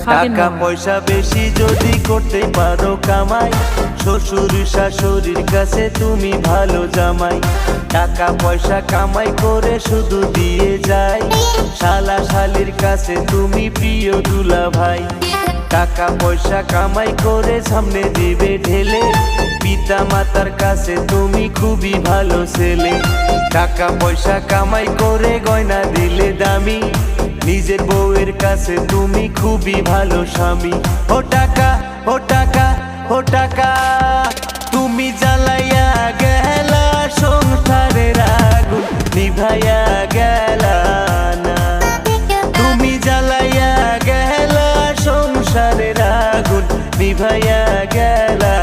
টাকা পয়সা বেশি যদি করতে পারো কামাই, শ্বশুর শাশুড়ির কাছে তুমি ভালো জামাই। টাকা পয়সা কামাই করে শুধু দিয়ে যায়, শালা শালির কাছে তুমি প্রিয় দুলা ভাই। টাকা পয়সা কামাই করে সামনে দিবে ঢেলে, পিতা মাতার কাছে তুমি খুবই ভালো ছেলে। টাকা পয়সা কামাই করে গয়না দিলে দামি, নিজের বউয়ের কাছে তুমি খুবই ভালো স্বামী। ও টাকা, ও টাকা, ও টাকা, তুমি জ্বালাইয়া গেলা সংসারের আগুন নিভাইয়া গেলা না। তুমি জ্বালাইয়া গেলা সংসারের আগুন নিভাইয়া গেলা